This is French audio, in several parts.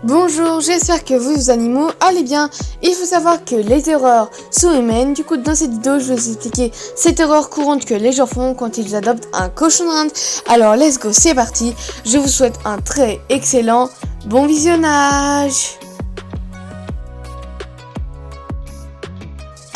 Bonjour, j'espère que vous animaux allez bien. Il faut savoir que les erreurs sont humaines. Du coup, dans cette vidéo, je vais vous expliquer cette erreur courante que les gens font quand ils adoptent un cochon d'Inde. Alors, let's go, c'est parti. Je vous souhaite un très excellent bon visionnage.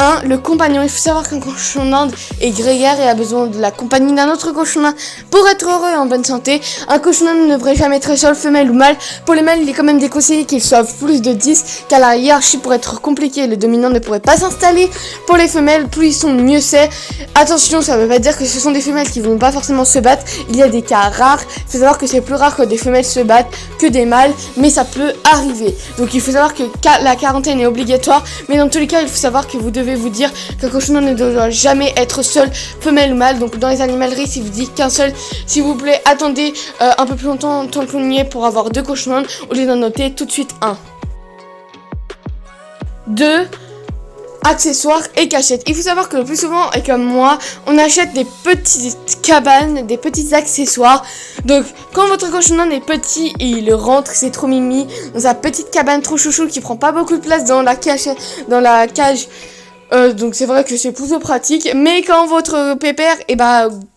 1. Le compagnon. Il faut savoir qu'un cochon d'Inde est grégaire et a besoin de la compagnie d'un autre cochon d'Inde pour être heureux et en bonne santé. Un cochon d'Inde ne devrait jamais être seul, femelle ou mâle. Pour les mâles, il est quand même déconseillé qu'ils soient plus de 10, car la hiérarchie pourrait être compliquée et le dominant ne pourrait pas s'installer. Pour les femelles, plus ils sont, mieux c'est. Attention, ça ne veut pas dire que ce sont des femelles qui ne vont pas forcément se battre. Il y a des cas rares. Il faut savoir que c'est plus rare que des femelles se battent que des mâles, mais ça peut arriver. Donc il faut savoir que la quarantaine est obligatoire, mais dans tous les cas, il faut savoir que vous devez vous dire qu'un cochon d'Inde ne doit jamais être seul, femelle ou mâle. Donc dans les animaleries, si vous dites qu'un seul, s'il vous plaît, attendez un peu plus longtemps tant que vous y est pour avoir 2 cochons d'Inde au lieu d'en noter tout de suite un. 2. Accessoires et cachettes. Il faut savoir que le plus souvent, et comme moi, on achète des petites cabanes, des petits accessoires. Donc, quand votre cochon d'Inde est petit et il rentre, c'est trop mimi, dans sa petite cabane trop chouchou qui prend pas beaucoup de place dans la cage. Donc c'est vrai que c'est plutôt pratique, mais quand votre pépère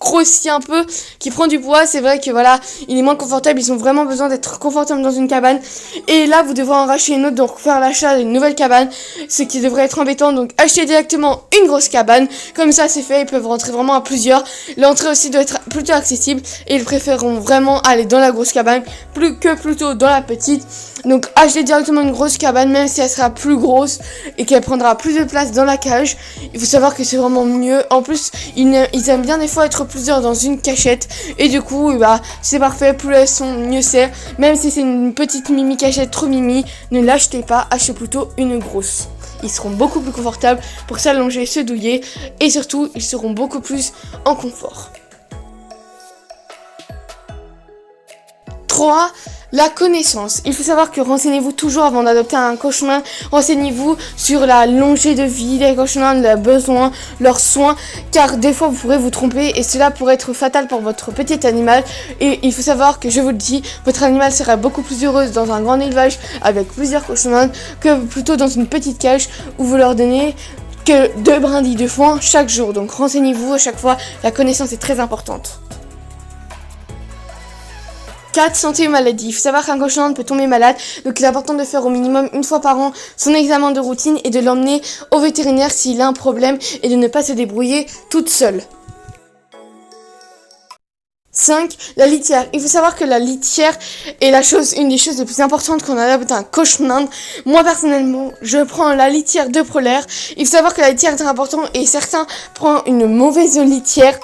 grossit un peu, qui prend du poids, c'est vrai que voilà, il est moins confortable. Ils ont vraiment besoin d'être confortables dans une cabane, et là vous devrez en racheter une autre, donc faire l'achat d'une nouvelle cabane, ce qui devrait être embêtant. Donc achetez directement une grosse cabane, comme ça c'est fait, ils peuvent rentrer vraiment à plusieurs. L'entrée aussi doit être plutôt accessible, et ils préféreront vraiment aller dans la grosse cabane plutôt dans la petite. Donc achetez directement une grosse cabane, même si elle sera plus grosse et qu'elle prendra plus de place dans la cage. Il faut savoir que c'est vraiment mieux. En plus, ils aiment bien des fois être plusieurs dans une cachette, et du coup c'est parfait. Plus elles sont, mieux c'est. Même si c'est une petite mimi cachette trop mimi, ne l'achetez pas, achetez plutôt une grosse. Ils seront beaucoup plus confortables pour s'allonger, se douiller, et surtout ils seront beaucoup plus en confort. 3. La connaissance. Il faut savoir que renseignez-vous toujours avant d'adopter un cochon d'Inde. Renseignez-vous sur la longévité de vie des cochons d'Inde, leurs besoins, leurs soins, car des fois vous pourrez vous tromper et cela pourrait être fatal pour votre petit animal. Et il faut savoir que, je vous le dis, votre animal sera beaucoup plus heureux dans un grand élevage avec plusieurs cochons d'Inde que plutôt dans une petite cage où vous leur donnez que 2 brindilles de foin chaque jour. Donc renseignez-vous à chaque fois, la connaissance est très importante. 4. Santé et maladie. Il faut savoir qu'un cochon d'Inde peut tomber malade, donc il est important de faire au minimum une fois par an son examen de routine et de l'emmener au vétérinaire s'il a un problème et de ne pas se débrouiller toute seule. 5. La litière. Il faut savoir que la litière est une des choses les plus importantes quand on adopte un cochon d'Inde. Moi personnellement, je prends la litière de Prolair. Il faut savoir que la litière est très importante et certains prennent une mauvaise litière.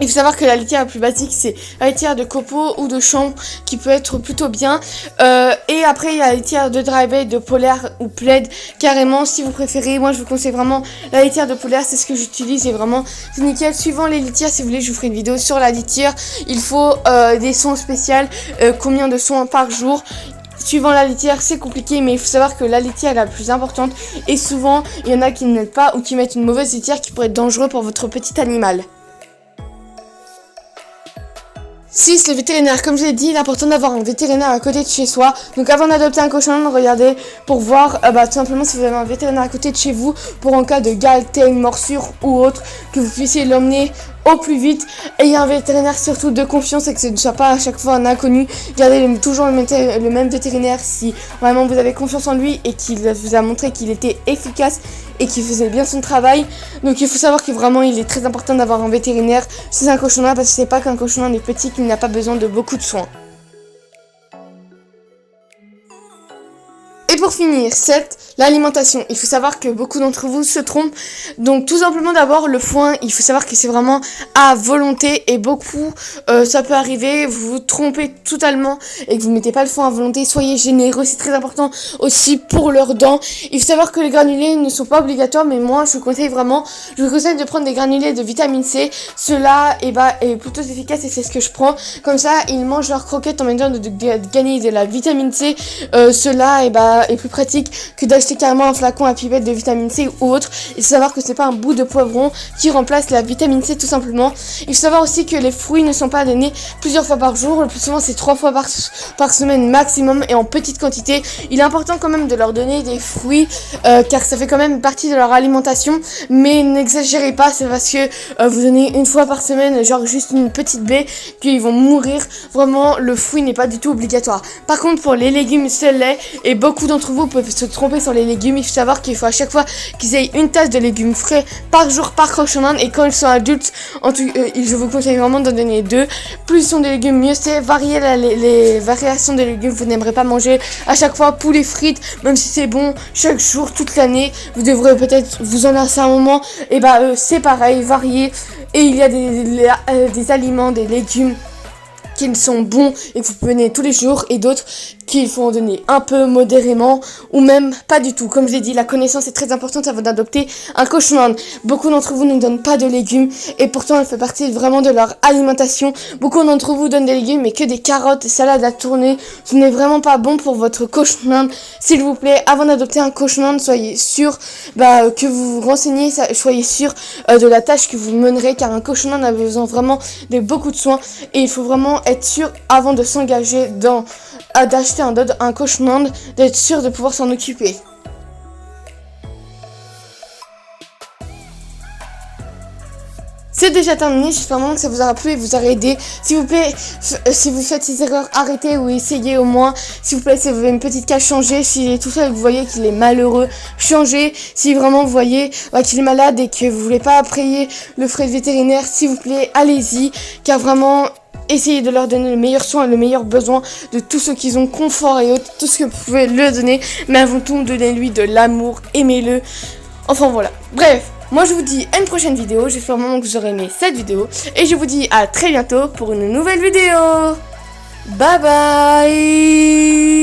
Il faut savoir que la litière la plus basique, c'est la litière de copeaux ou de champ qui peut être plutôt bien. Et après, il y a la litière de Dry Bay, de Polaire ou Plaid. Carrément, si vous préférez, moi je vous conseille vraiment la litière de Polaire, c'est ce que j'utilise et vraiment c'est nickel. Suivant les litières, si vous voulez, je vous ferai une vidéo sur la litière. Il faut des soins spéciaux, combien de soins par jour. Suivant la litière, c'est compliqué, mais il faut savoir que la litière est la plus importante. Et souvent, il y en a qui ne l'aident pas ou qui mettent une mauvaise litière qui pourrait être dangereux pour votre petit animal. 6. Le vétérinaire. Comme je l'ai dit, il est important d'avoir un vétérinaire à côté de chez soi. Donc avant d'adopter un cochon d'Inde, regardez pour voir tout simplement si vous avez un vétérinaire à côté de chez vous pour en cas de galeté, une morsure ou autre, que vous puissiez l'emmener au plus vite. Ayez un vétérinaire surtout de confiance et que ce ne soit pas à chaque fois un inconnu. Gardez toujours le même vétérinaire si vraiment vous avez confiance en lui et qu'il vous a montré qu'il était efficace et qu'il faisait bien son travail. Donc il faut savoir que vraiment il est très important d'avoir un vétérinaire si c'est un cochon d'Inde, parce que c'est pas qu'un cochon d'Inde est petit qu'il n'a pas besoin de beaucoup de soins. Et pour finir, 7. L'alimentation. Il faut savoir que beaucoup d'entre vous se trompent. Donc tout simplement d'abord le foin, il faut savoir que c'est vraiment à volonté et beaucoup ça peut arriver, vous vous trompez totalement et que vous ne mettez pas le foin à volonté. Soyez généreux, c'est très important aussi pour leurs dents. Il faut savoir que les granulés ne sont pas obligatoires, mais moi je vous conseille de prendre des granulés de vitamine C. Cela est plutôt efficace et c'est ce que je prends. Comme ça ils mangent leurs croquettes en même temps de gagner de la vitamine C. Cela est plus pratique que d'acheter carrément un flacon à pipette de vitamine C ou autre. Il faut savoir que c'est pas un bout de poivron qui remplace la vitamine C tout simplement. Il faut savoir aussi que les fruits ne sont pas donnés plusieurs fois par jour. Le plus souvent c'est 3 fois par semaine maximum et en petite quantité. Il est important quand même de leur donner des fruits car ça fait quand même partie de leur alimentation. Mais n'exagérez pas, c'est parce que vous donnez une fois par semaine genre juste une petite baie qu'ils vont mourir. Vraiment le fruit n'est pas du tout obligatoire. Par contre pour les légumes seuls et beaucoup d'entre vous peuvent se tromper sur les légumes, il faut savoir qu'il faut à chaque fois qu'ils aient une tasse de légumes frais par jour par cochon d'Inde et quand ils sont adultes, je vous conseille vraiment d'en donner 2. Plus ils sont des légumes, mieux c'est. Varier les variations de légumes, vous n'aimerez pas manger à chaque fois poulet frites, même si c'est bon chaque jour, toute l'année, vous devrez peut-être vous en lasser un moment, et c'est pareil, varier. Et il y a des aliments, des légumes qui sont bons et que vous pouvez donner tous les jours et d'autres qu'il faut en donner un peu modérément ou même pas du tout. Comme je l'ai dit, la connaissance est très importante avant d'adopter un cochon d'Inde. Beaucoup d'entre vous ne donnent pas de légumes et pourtant elle fait partie vraiment de leur alimentation. Beaucoup d'entre vous donnent des légumes mais que des carottes, salades à tourner. Ce n'est vraiment pas bon pour votre cochon d'Inde. S'il vous plaît, avant d'adopter un cochon d'Inde, soyez sûr que vous vous renseignez, soyez sûr de la tâche que vous mènerez car un cochon d'Inde a besoin vraiment de beaucoup de soins et il faut vraiment être sûr avant de s'engager d'acheter un cochon d'Inde, d'être sûr de pouvoir s'en occuper. C'est déjà terminé, j'espère vraiment que ça vous aura plu et vous aura aidé. S'il vous plaît, si vous faites ces erreurs, arrêtez ou essayez au moins. S'il vous plaît, si vous avez une petite cage, changez. Si tout ça, vous voyez qu'il est malheureux, changez. Si vraiment vous voyez qu'il est malade et que vous voulez pas payer le frais de vétérinaire, s'il vous plaît, allez-y. Car vraiment, essayez de leur donner le meilleur soin et le meilleur besoin de tout ce qu'ils ont, confort et autres, tout ce que vous pouvez leur donner. Mais avant tout, donnez-lui de l'amour, aimez-le. Enfin voilà, bref. Moi je vous dis à une prochaine vidéo, j'espère vraiment que vous aurez aimé cette vidéo. Et je vous dis à très bientôt pour une nouvelle vidéo. Bye bye.